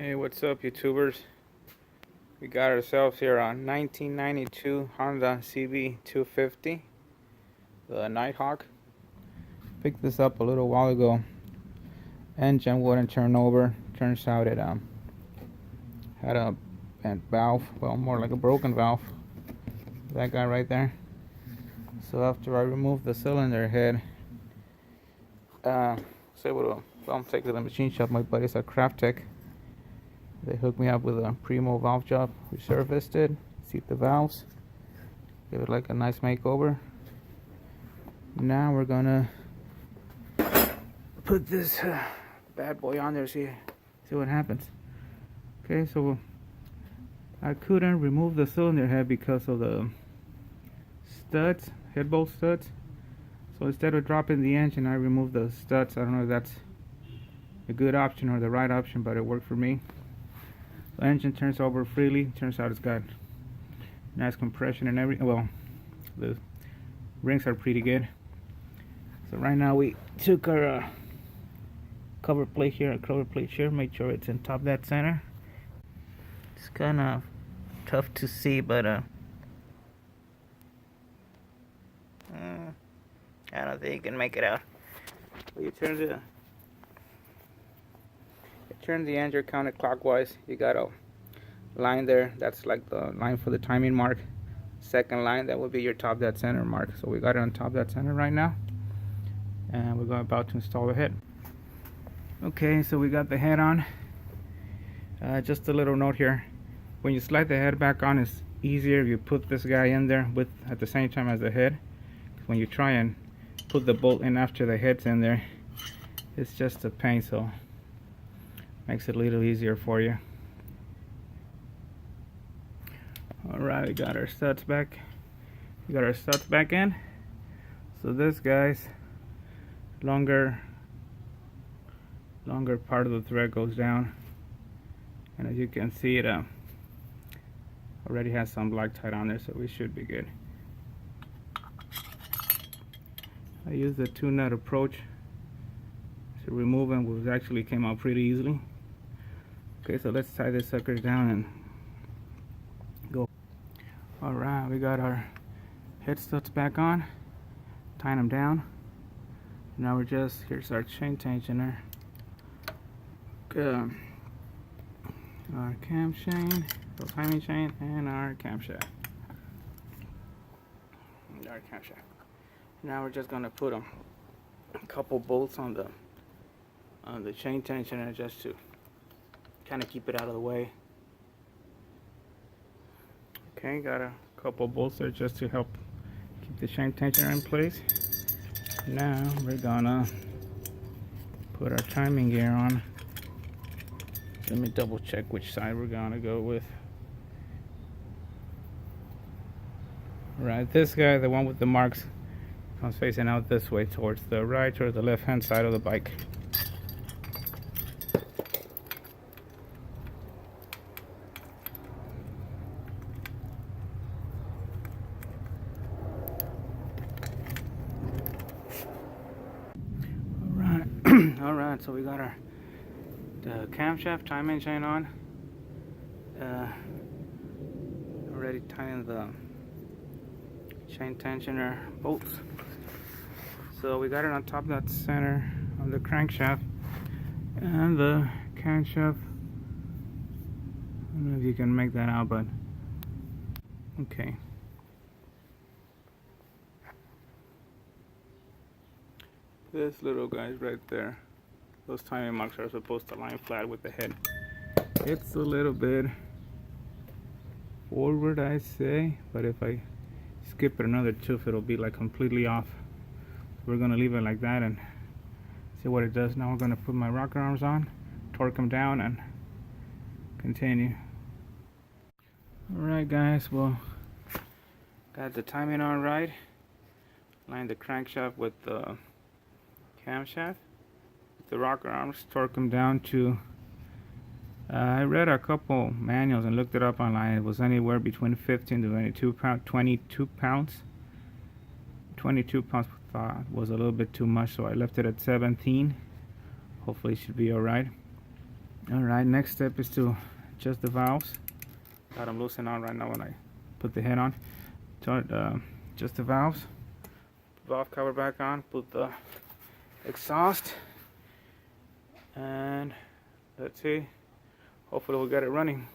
Hey, what's up, YouTubers? We got ourselves here a 1992 Honda cb250, the Nighthawk. Picked this up a little while ago. Engine wouldn't turn over. Turns out it had a bent valve, well, more like a broken valve. That guy right there. So after I removed the cylinder head, was able to take to the machine shop. My buddies at Craft Tech. They hooked me up with a Primo valve job, resurfaced it, seat the valves, give it like a nice makeover. Now we're gonna put this bad boy on there, see what happens. Okay, so I couldn't remove the cylinder head because of the studs, head bolt studs. So instead of dropping the engine, I removed the studs. I don't know if that's a good option or the right option, but it worked for me. The engine turns over freely. Turns out it's got nice compression and everything. Well, the rings are pretty good. So right now we took our cover plate here, made sure it's in top dead center. It's kind of tough to see, but I don't think you can make it out. But you turn the engine counterclockwise. You got a line there. That's like the line for the timing mark. Second line, that would be your top dead center mark. So we got it on top dead center right now, and we're about to install the head. Okay, so we got the head on. Just a little note here: when you slide the head back on, it's easier if you put this guy in there with at the same time as the head. When you try and put the bolt in after the head's in there, it's just a pain. So makes it a little easier for you. Alright, we got our studs back. We got our studs back in. So this guy's longer part of the thread goes down, and as you can see, it already has some Loctite on there, so we should be good. I used the 2-nut approach to remove them, which actually came out pretty easily. Okay, so let's tie this sucker down and go. Alright, we got our head studs back on, tying them down. Now here's our chain tensioner, our cam chain, our timing chain, and our camshaft. Now we're just gonna put a couple bolts on the chain tensioner just to kind of keep it out of the way. Okay, got a couple bolts there just to help keep the chain tensioner in place. Now we're gonna put our timing gear on. Let me double check which side we're gonna go with. Right, this guy, the one with the marks, comes facing out this way towards the right or the left hand side of the bike. Alright, so we got the camshaft timing chain on. Already tying the chain tensioner bolts. So we got it on top of that center of the crankshaft and the camshaft. I don't know if you can make that out, but okay. This little guy's right there. Those timing marks are supposed to line flat with the head. It's a little bit forward, I say, but if I skip it another tooth, it'll be like completely off. We're gonna leave it like that and see what it does. Now we're gonna put my rocker arms on, torque them down, and continue. Alright guys, well, got the timing on right. Line the crankshaft with the camshaft. The rocker arms, torque them down to I read a couple manuals and looked it up online. It was anywhere between 15 to 22 pounds. 22 pounds thought was a little bit too much, so I left it at 17. Hopefully it should be alright. Alright, next step is to adjust the valves. Got them loosened on right now when I put the head on. Adjust the valves. Valve cover back on. Put the exhaust. And let's see. Hopefully we'll get it running.